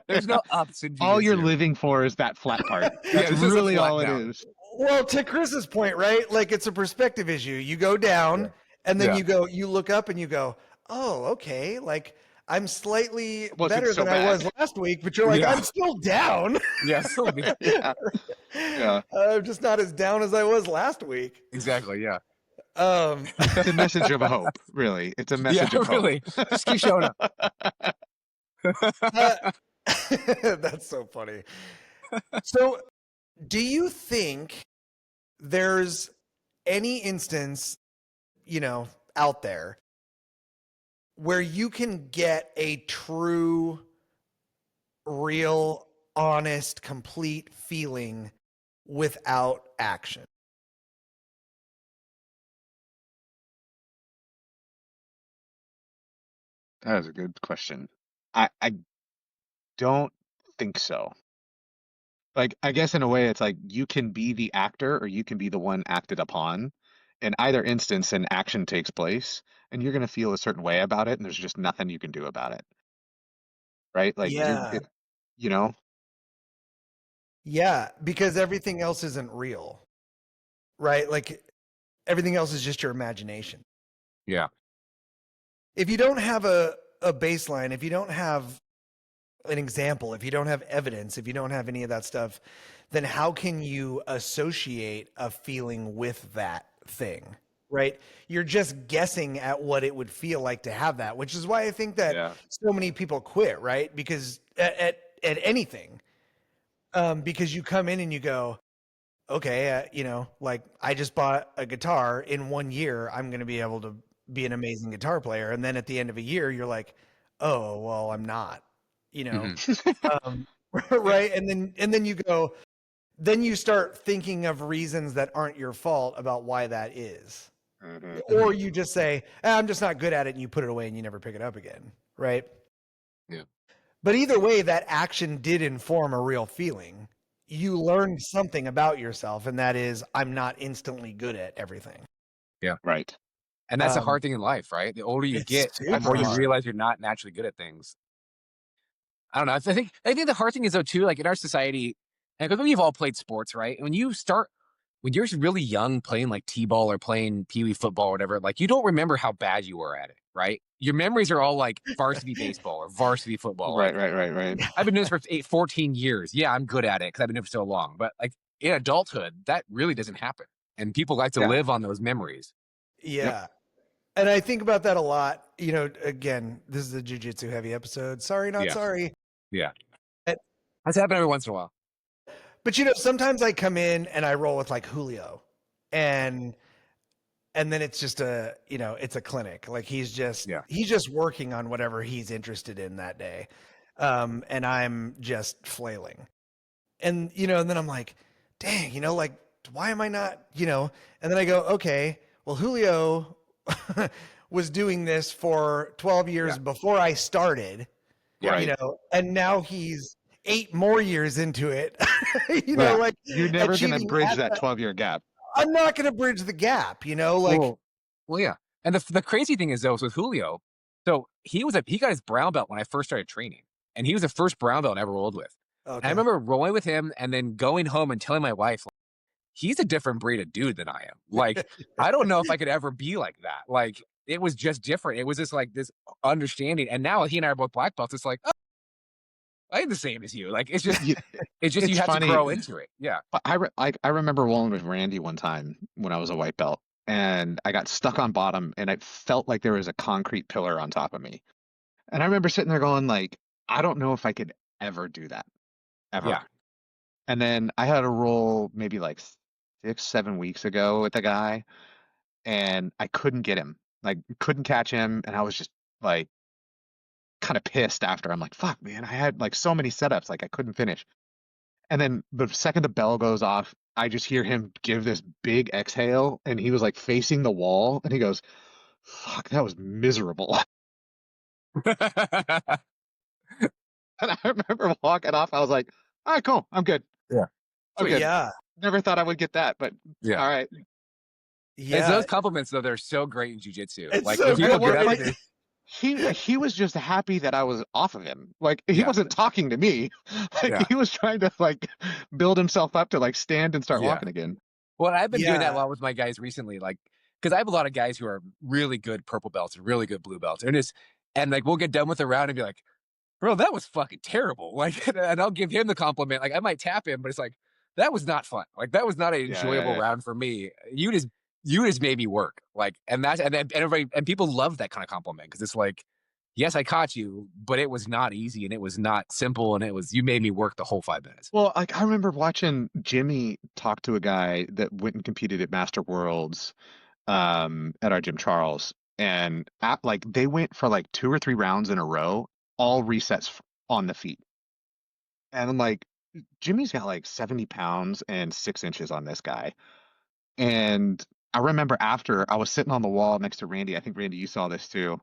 There's no ups in All you're jujitsu. living for is that flat part. Yeah, That's this is a really flat all it down. is. Well, to Chris's point, right? Like, it's a perspective issue. You go Yeah. down, and then Yeah. you look up and you go, oh, okay. Like, I'm slightly Wasn't better so than I was bad. last week, but you're like, Yeah. I'm still down. Yeah. So Yeah. Yeah. I'm just not as down as I was last week. exactly. Yeah. Um, It's a message of hope, really. It's a Yeah. message of hope. Really. Just keep showing up. uh, that's so funny. So, do you think there's any instance, you know, out there where you can get a true, real, honest, complete feeling without action? That is a good question. I don't think so. Like, I guess in a way, it's like you can be the actor or you can be the one acted upon. In either instance, an action takes place, and you're going to feel a certain way about it, and there's just nothing you can do about it, right? Like, Yeah. you know, Yeah, because everything else isn't real, right? Like, everything else is just your imagination. Yeah. If you don't have a baseline, if you don't have an example, if you don't have evidence, if you don't have any of that stuff, then how can you associate a feeling with that thing? right? You're just guessing at what it would feel like to have that, which is why I think that Yeah. so many people quit, right? Because at anything, because you come in and you go, okay, like I just bought a guitar in 1 year, I'm going to be able to be an amazing guitar player. And then at the end of a year, you're like, oh, well, I'm not, you know, um, right. And then you go, then you start thinking of reasons that aren't your fault about why that is. Mhm. Or you just say, I'm just not good at it. And you put it away and you never pick it up again. Right. Yeah. But either way, that action did inform a real feeling. You learned something about yourself, and that is, I'm not instantly good at everything. Right. And that's a Um, hard thing in life, right? The older you it's get, the super more you hard. realize you're not naturally good at things. I don't know. I think the hard thing is though too, like in our society, and because we've all played sports, right? When you're really young playing like t-ball or playing pee-wee football or whatever, like you don't remember how bad you were at it, right? Your memories are all like varsity baseball or varsity football. Right. Like Right. I've been doing this for 14 years. Yeah, I'm good at it because I've been doing it for so long. But like in adulthood, that really doesn't happen. And people like to Yeah. live on those memories. Yeah. And I think about that a lot. Again, this is a jujitsu heavy episode. Sorry, not Yeah. sorry. Yeah. But- That's happened every once in a while. But sometimes I come in and I roll with like Julio, and then it's just it's a clinic. Like he's just working on whatever he's interested in that day, and I'm just flailing, and and then I'm like, dang, like why am I not, and then I go, okay, well Julio was doing this for 12 years before I started, Right. and now he's 8 more years into it. Right. Like You're never going to achieving bridge at that 12-year gap. I'm not going to bridge the gap, like Well, yeah. And the crazy thing is though, is with Julio, so he got his brown belt when I first started training, and he was the first brown belt I ever rolled with. And I remember rolling with him and then going home and telling my wife, he's a different breed of dude than I am. Like, I don't know if I could ever be like that. Like, it was just different. It was just like this understanding. And now he and I are both black belts. It's like, oh, I'm the same as you. Like, it's just you have funny. to grow into it. Yeah. But I remember rolling with Randy one time when I was a white belt, and I got stuck on bottom, and I felt like there was a concrete pillar on top of me. And I remember sitting there going like, I don't know if I could ever do that, ever. Yeah. And then I had a roll maybe like 6-7 weeks ago with a guy, and I couldn't get him, like couldn't catch him, and I was just like kind of pissed after. I'm like, fuck, man, I had like so many setups, like I couldn't finish. And then the second the bell goes off, I just hear him give this big exhale, and he was like facing the wall, and he goes, fuck, that was miserable. And I remember walking off, I was like, all right, cool, I'm good. Yeah. I'm good. yeah, Never thought I would get that, but Yeah. all right. It's yeah. those compliments though, they're so great in jiu-jitsu. It's Like so when people good. get up Like- and they- He was just happy that I was off of him. Like he Yeah. wasn't talking to me. Like Yeah. he was trying to like build himself up to like stand and start Yeah. walking again. Well, I've been doing that Yeah. a lot with my guys recently, like because I have a lot of guys who are really good purple belts and really good blue belts, and like we'll get done with the round and be like, "Bro, that was fucking terrible." Like, and I'll give him the compliment. Like, I might tap him, but it's like that was not fun. Like, that was not an Yeah, enjoyable yeah. round for me. You just made me work. Like, and everybody and people love that kind of compliment because it's like, yes, I caught you, but it was not easy and it was not simple and you made me work the whole 5 minutes. Well, like I remember watching Jimmy talk to a guy that went and competed at Master Worlds at our Jim Charles, and like they went for like 2 or 3 rounds in a row, all resets on the feet. And I'm like, Jimmy's got like 70 pounds and 6 inches on this guy. And I remember after I was sitting on the wall next to Randy, I think Randy, you saw this too.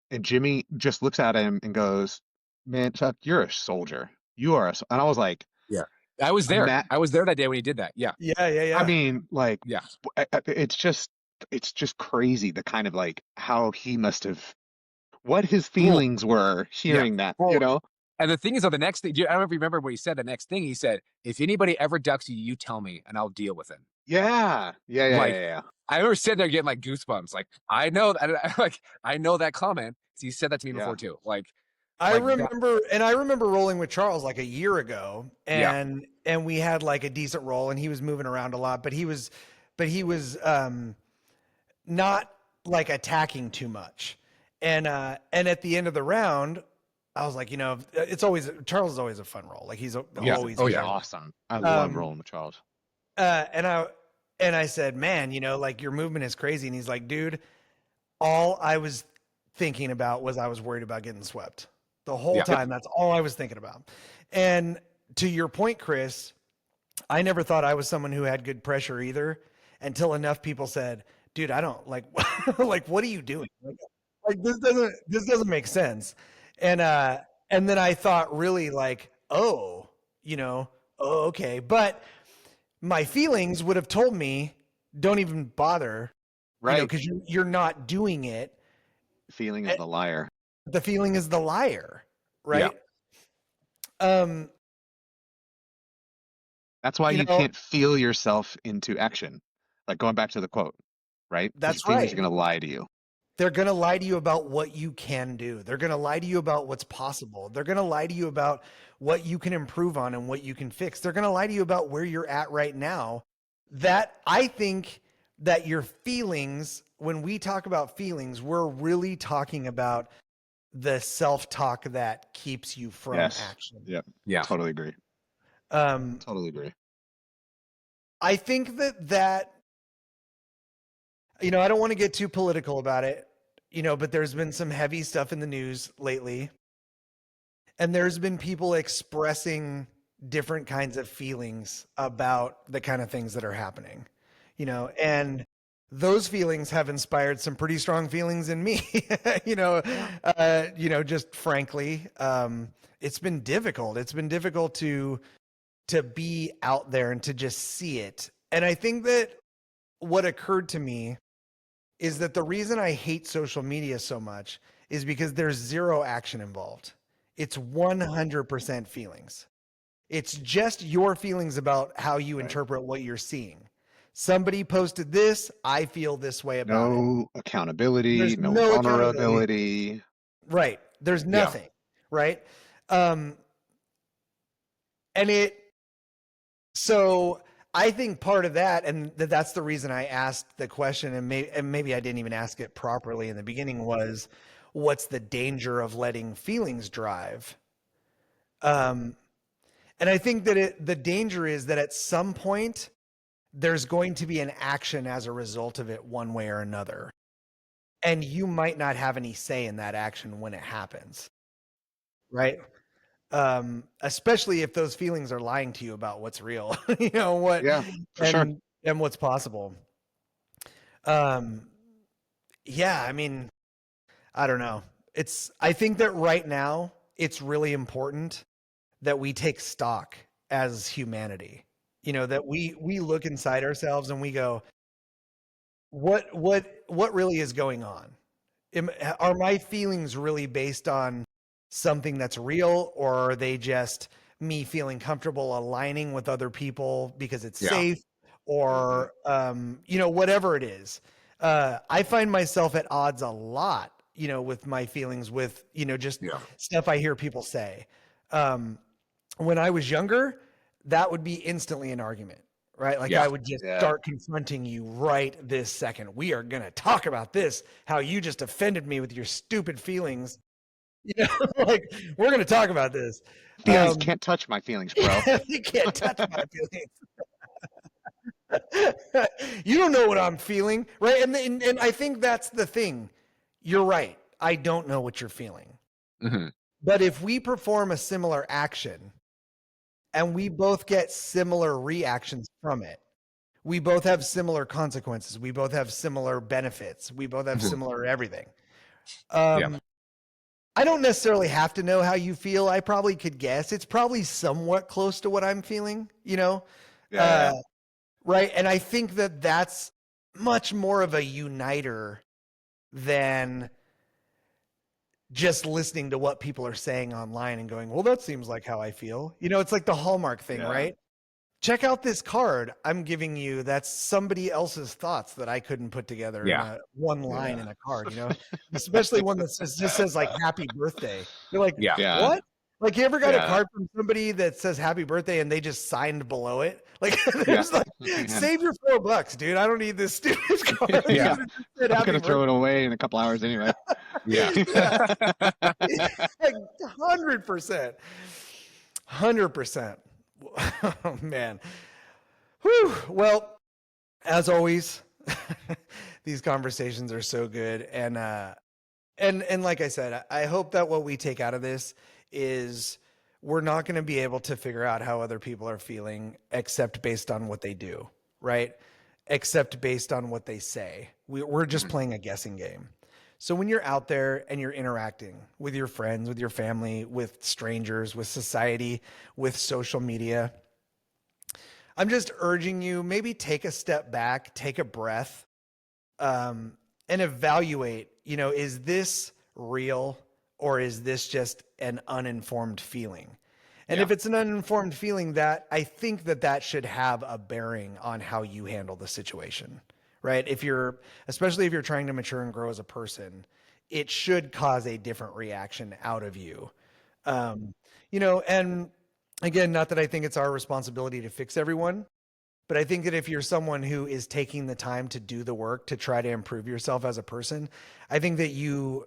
And Jimmy just looks at him and goes, "Man, Chuck, you're a soldier. You are." And I was like, I was there. Matt- I was there that day when he did that. Yeah. Yeah. I mean, like, Yeah. it's just crazy the kind of like how he must have, what his feelings were hearing that, Well, you know? And the thing is, though, the next thing, I don't know if you remember what he said. The next thing he said, if anybody ever ducks you, you tell me and I'll deal with it. Yeah. Like, Yeah. I remember sitting there getting like goosebumps. Like, I know that, like, I know that comment. He said that to me Yeah. before too. Like, I like that- remember rolling with Charles like a year ago, Yeah. and we had like a decent roll, and he was moving around a lot, but he was not like attacking too much. And at the end of the round, I was like, it's always Charles is always a fun roll. Like he's always Oh, yeah. Awesome. I love Um, rolling with Charles. And I said, man, like your movement is crazy. And he's like, dude, all I was thinking about was I was worried about getting swept the whole Yeah. time. That's all I was thinking about. And to your point, Chris, I never thought I was someone who had good pressure either until enough people said, dude, I don't like, like, what are you doing? Like this doesn't make sense. And then I thought really like, oh, okay. But my feelings would have told me, don't even bother, Right. because you're not doing it. Feeling is the liar. The feeling is the liar, right? That's why You you know- can't feel yourself into action. Like going back to the quote, right? 'Cause That's your feelings right. are going to lie to you. They're going to lie to you about what you can do. They're going to lie to you about what's possible. They're going to lie to you about what you can improve on and what you can fix. They're going to lie to you about where you're at right now. That I think that your feelings, when we talk about feelings, we're really talking about the self-talk that keeps you from Yes. action. Yep. Yeah. Totally agree. Um, Totally agree. I think that I don't want to get too political about it, but there's been some heavy stuff in the news lately. And there's been people expressing different kinds of feelings about the kind of things that are happening, and those feelings have inspired some pretty strong feelings in me, just frankly, it's been difficult. It's been difficult to be out there and to just see it. And I think that what occurred to me is that the reason I hate social media so much is because there's zero action involved. It's 100% feelings. It's just your feelings about how you interpret what you're seeing. Somebody posted this, I feel this way about it. No accountability, There's no no vulnerability. Right. There's nothing, right? So I think part of that, and that's the reason I asked the question, and maybe I didn't even ask it properly in the beginning, was what's the danger of letting feelings drive? And I think that the danger is that at some point there's going to be an action as a result of it one way or another. And you might not have any say in that action when it happens. Right? Especially if those feelings are lying to you about what's real, what, Yeah, for sure. and what's possible. Yeah, I mean, I don't know. I think that right now it's really important that we take stock as humanity, that we look inside ourselves and we go, what really is going on? Are my feelings really based on something that's real, or are they just me feeling comfortable aligning with other people because it's safe, or whatever it is? I find myself at odds a lot, with my feelings, with just stuff I hear people say. When I was younger, that would be instantly an argument, right? Like I would just start confronting you right this second. We are going to talk about this, how you just offended me with your stupid feelings. Like we're going to talk about this. Feelings can't touch my feelings, bro. You can't touch my feelings. You don't know what I'm feeling, right? And I think that's the thing. You're right. I don't know what you're feeling. Mm-hmm. But if we perform a similar action and we both get similar reactions from it, we both have similar consequences, we both have similar benefits, we both have similar everything. I don't necessarily have to know how you feel. I probably could guess. It's probably somewhat close to what I'm feeling, right? And I think that that's much more of a uniter than just listening to what people are saying online and going, well, that seems like how I feel. It's like the Hallmark thing, right? Check out this card I'm giving you. That's somebody else's thoughts that I couldn't put together in one line in a card, especially one that just says like happy birthday. You're like, what? Like, you ever got a Yeah. card from somebody that says happy birthday and they just signed below it? Like, there's like, save your $4, dude. I don't need this stupid card. Yeah. It just said I'm happy gonna throw it birthday. away in a couple hours anyway. Yeah. Like 100%. 100%. Oh, man. Whew. Well, as always, these conversations are so good. And like I said, I hope that what we take out of this is we're not going to be able to figure out how other people are feeling except based on what they do, right? Except based on what they say. We're just playing a guessing game. So when you're out there and you're interacting with your friends, with your family, with strangers, with society, with social media, I'm just urging you, maybe take a step back, take a breath, and evaluate, is this real or is this just an uninformed feeling? And if it's an uninformed feeling, that I think that should have a bearing on how you handle the situation, right? Especially if you're trying to mature and grow as a person, it should cause a different reaction out of you. And again, not that I think it's our responsibility to fix everyone, but I think that if you're someone who is taking the time to do the work to try to improve yourself as a person, I think that you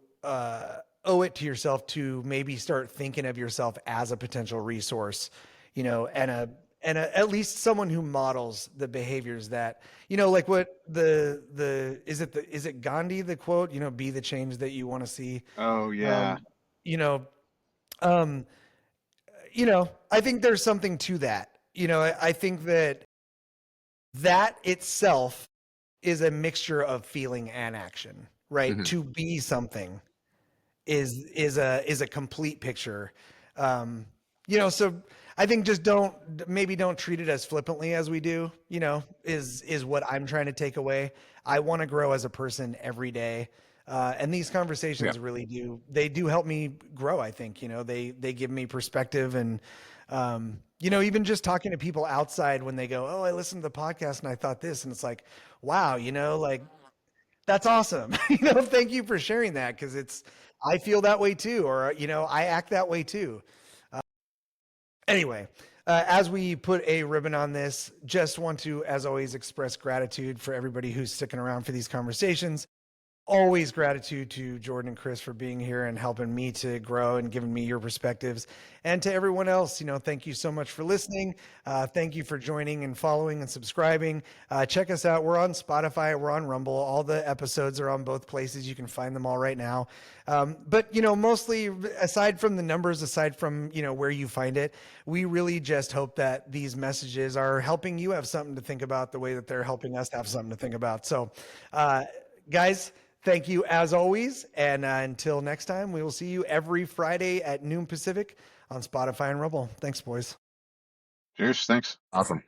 owe it to yourself to maybe start thinking of yourself as a potential resource, and at least someone who models the behaviors that, like what is it Gandhi, the quote, be the change that you want to see. Oh yeah. I think there's something to that. I think that itself is a mixture of feeling and action, right? Mhm. To be something is a complete picture. So I think just don't treat it as flippantly as we do, is what I'm trying to take away. I want to grow as a person every day. And these conversations really do help me grow. I think, they give me perspective, and, even just talking to people outside when they go, oh, I listened to the podcast and I thought this, and it's like, wow, like, that's awesome. Thank you for sharing that. 'Cause I feel that way too. Or, I act that way too. Anyway, as we put a ribbon on this, just want to, as always, express gratitude for everybody who's sticking around for these conversations. Always gratitude to Jordan and Chris for being here and helping me to grow and giving me your perspectives. And to everyone else, thank you so much for listening. Thank you for joining and following and subscribing. Check us out. We're on Spotify. We're on Rumble. All the episodes are on both places. You can find them all right now. But, mostly aside from the numbers, aside from, where you find it, we really just hope that these messages are helping you have something to think about the way that they're helping us have something to think about. So, guys, thank you as always. And until next time, we will see you every Friday at noon Pacific on Spotify and Rumble. Thanks, boys. Cheers. Thanks. Awesome.